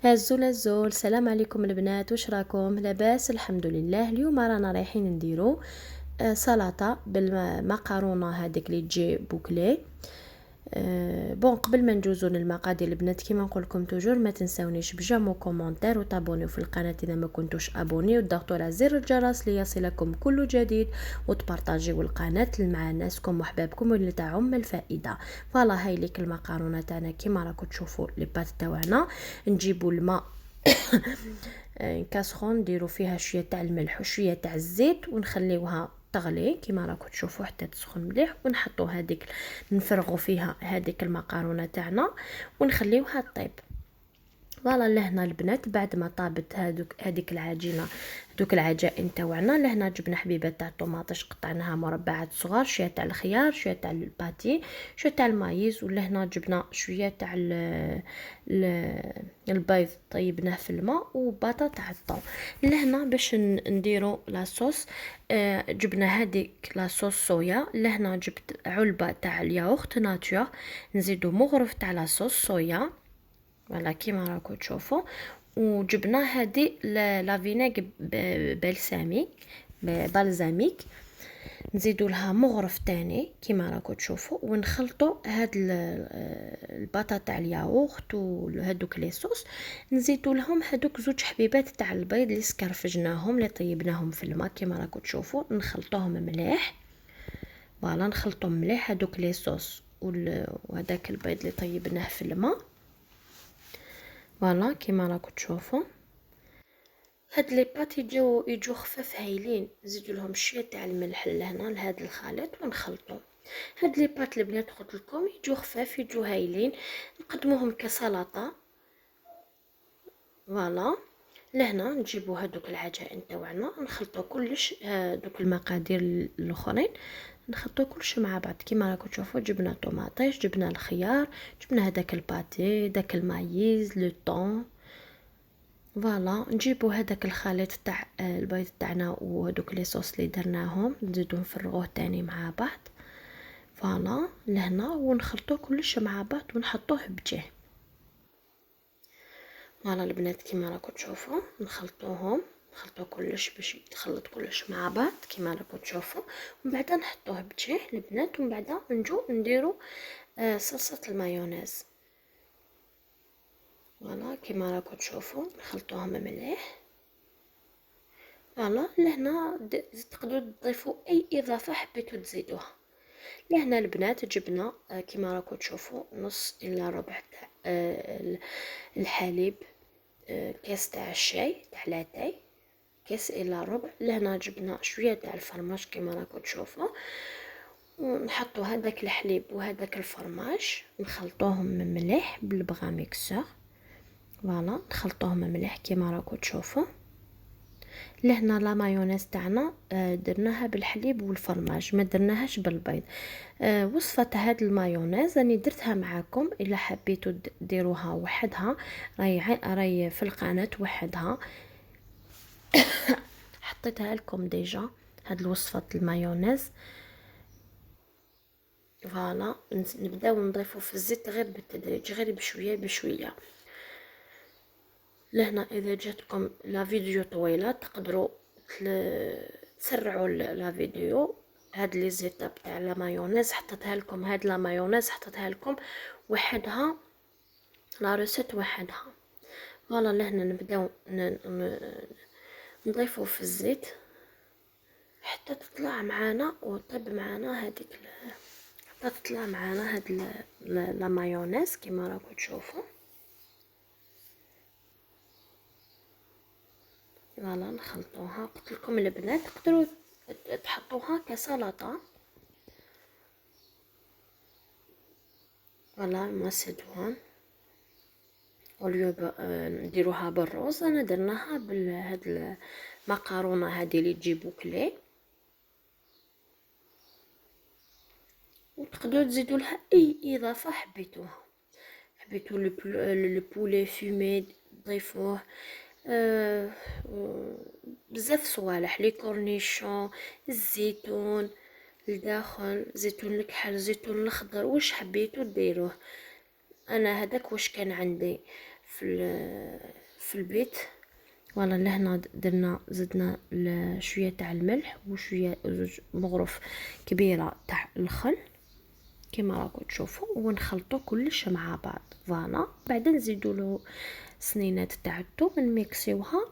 هزول السلام عليكم البنات، واش راكم؟ لاباس الحمد لله. اليوم رانا رايحين نديرو سلطه بالمقارونه هذيك اللي تجي بوكلي. بون قبل ما ندوزو للمقادير البنات، كيما نقول لكم توجور ما تنساونيش بجامو كومونتير وتابونيو في القناه اذا ما كنتوش ابوني، وتضغطوا على زر الجرس ليصلكم كل جديد، وتبارطاجيو القناه مع ناسكم وحبابكم واللي تعم الفائده. فوالا هاي ليك المقارونه تاعنا كيما راكم تشوفوا لي بات تاعنا. نجيبوا الماء كاسرون نديروا فيها شويه تاع الملح وشويه تاع الزيت ونخليوها تغلي كيما راكم تشوفوا حتى تسخن مليح، ونحطوا هذيك نفرغوا فيها هذيك المقارونه تاعنا ونخليوها طيب. فوالا لهنا البنات بعد ما طابت هذيك العجينه، دوك العجائن تاعنا، لهنا جبنا حبيبات تاع الطوماطش قطعناها مربعات صغار، شويه تاع الخيار، شويه تاع الباتي، شويه تاع المايز، ولهنا جبنا شويه تاع البيض طيبناه في الماء، وباطا تاع الثوم. لهنا باش نديرو لاصوص جبنا هذيك لاصوص صويا. لهنا جبت علبه تاع الياغورت ناتور، نزيدو مغرف تاع لاصوص صويا فوالا كيما راكم تشوفوا. وجبنا هذه لا فينيغ بالزاميك، نزيدوا لها مغرف تاني كيما راكم تشوفوا، ونخلطوا هاد البطاطا تاع الياغورت وهذوك لي صوص، نزيدوا لهم هذوك زوج حبيبات تاع البيض اللي سكرفجناهم اللي طيبناهم في الماء كيما راكم تشوفوا، نخلطوهم مليح. فوالا نخلطوا مليح هذوك لي صوص وهذاك البيض اللي طيبناه في الماء. فوالا كيما راكم تشوفوا هاد لي بات يجو خفاف هايلين. نزيدو لهم شويه تاع الملح لهنا لهاد الخليط ونخلطو هاد لي بات البنات. قلت لكم يجو خفاف يجو هايلين، نقدموهم كسلطه. فوالا لهنا نجيبو هادوك العجائن تاعنا نخلطو كلش، دوك المقادير الاخرين نخلطو كلش مع بعض كيما راكم تشوفوا. جبنا طوماطيش، جبنا الخيار، جبنا هذاك الباتي، داك المايز، لو طون. فوالا نجيبو هذاك الخليط تاع البيض تاعنا وهذوك لي صوص اللي درناهم، نزيدو نفرغوه تاني مع بعض. فوالا لهنا ونخلطوه كلش مع بعض ونحطوه بجيه. فوالا البنات كيما راكم تشوفوا نخلطو كلش باش يتخلط كلش مع بعض كيما راكم تشوفوا، ومن بعد نحطوه بجيه البنات، ومن بعد نجو نديرو صلصه المايونيز. فوالا كيما راكم تشوفوا نخلطوهم مليح. فوالا لهنا تقدروا تضيفوا اي اضافه حبيتوا تزيدوها. لهنا البنات جبنا كيما راكم تشوفوا نص الى ربع تاع الحليب، كاس تاع الشاي تاع لاتاي، كاس الى ربع. لهنا جبنا شويه تاع الفرماج كيما راكم تشوفوا، ونحطوا هذاك الحليب وهذاك الفرماج نخلطوهم مليح بالبغا ميكسور. فوالا نخلطوهم مليح كيما راكم تشوفوا. لهنا لا مايونيز تاعنا درناها بالحليب والفرماج، ما درناهاش بالبيض. وصفه هاد المايونيز راني درتها معاكم، الا حبيتوا ديروها وحدها راي في القناه وحدها حطيتها لكم ديجا هاد الوصفه المايونيز. فوالا نبداو نضيفو في الزيت غير بالتدريج، غير بشويه بشويه. لهنا اذا جاتكم لا فيديو طويله تقدروا تسرعوا لا فيديو. هاد لي زيتاب تاع لا مايونيز حطيتها لكم، هاد لا مايونيز حطيتها لكم وحدها، لا روسيت وحدها. فوالا لهنا نبداو نضيفو في الزيت حتى تطلع معانا وطيب معانا هذيك حتى تطلع معانا هاد لا مايونيز كيما راكم تشوفوا. فوالا نخلطوها. قلت لكم البنات تقدروا تحطوها كسلطه. فوالا مسدوها واليو نديروها بالروز، انا درناها بهاد المقارونه هذه اللي تجيبو كلي، وتقدروا تزيدوا لها اي اضافه حبيتوها. حبيتو لو بولي فومي ضيفوه، بزاف صوالح، لي كورنيشون، الزيتون لداخل، زيتون الكحل، زيتون الاخضر، واش حبيتو ديروه. انا هذاك واش كان عندي. في البيت. فوالا لهنا درنا زدنا شويه تاع الملح وشويه زوج مغرف كبيره تاع الخل كما راكم تشوفوا، ونخلطوا كلش مع بعض. فوالا بعد نزيدوا له سنينات تاع الثوم نميكسيوها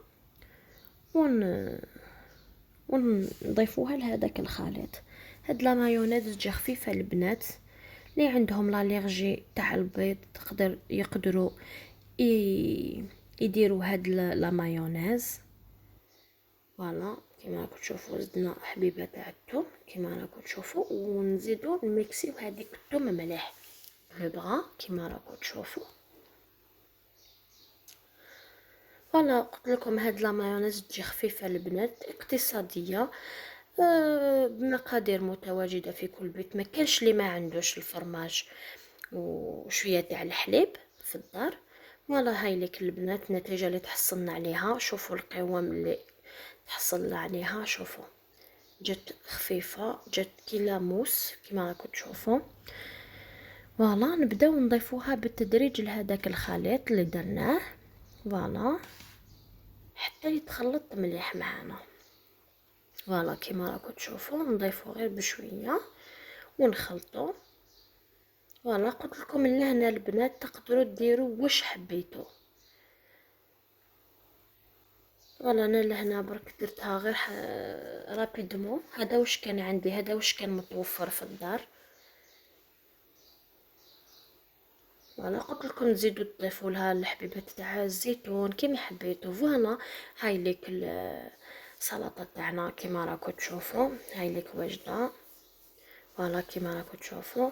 ونضيفوها لهذاك الخليط. هاد لا مايونيز تجي خفيفه البنات اللي عندهم لاليرجي تاع البيض يقدروا يديروا هاد لا مايونيز. فوالا كما راكم تشوفوا زدنا حبيبه تاع الثوم كما راكم تشوفوا، ونزيدوا نميكسيو هذيك الثوم مليح لو بغا كما راكم تشوفوا. فوالا قلت لكم هاد لا مايونيز تجي خفيفه البنات اقتصاديه، بمقادير متواجده في كل بيت. ما كانش اللي ما عندوش الفرماج وشويه تاع الحليب في الدار. فوالا هاي لك البنات النتيجه اللي تحصلنا عليها. شوفوا القوام اللي تحصلنا عليها، شوفوا جات خفيفه، جات كي لاموس كما راكم تشوفوا. فوالا نبداو نضيفوها بالتدريج لهذاك الخليط اللي درناه. فوالا حتى يتخلط مليح معنا. فوالا كما راكم تشوفوا نضيفو غير بشويه ونخلطو. فوالا قلت لكم لهنا البنات تقدروا ديروا واش حبيتوا. فوالا انا لهنا برك درتها غير رابيدمون. هذا واش كان عندي، هذا واش كان متوفر في الدار. فوالا قلت لكم تزيدوا تضيفوا لها الحبيبات تاع الزيتون كيما حبيتوا. فوالا هاي ليك السلطه تاعنا كيما راكم تشوفوا، هاي ليك وجده. فوالا كيما راكم تشوفوا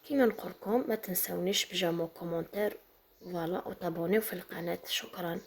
كيما نقولكم ما تنسونيش بجامو كومونتير فوالا وتابونيو في القناه. شكرا.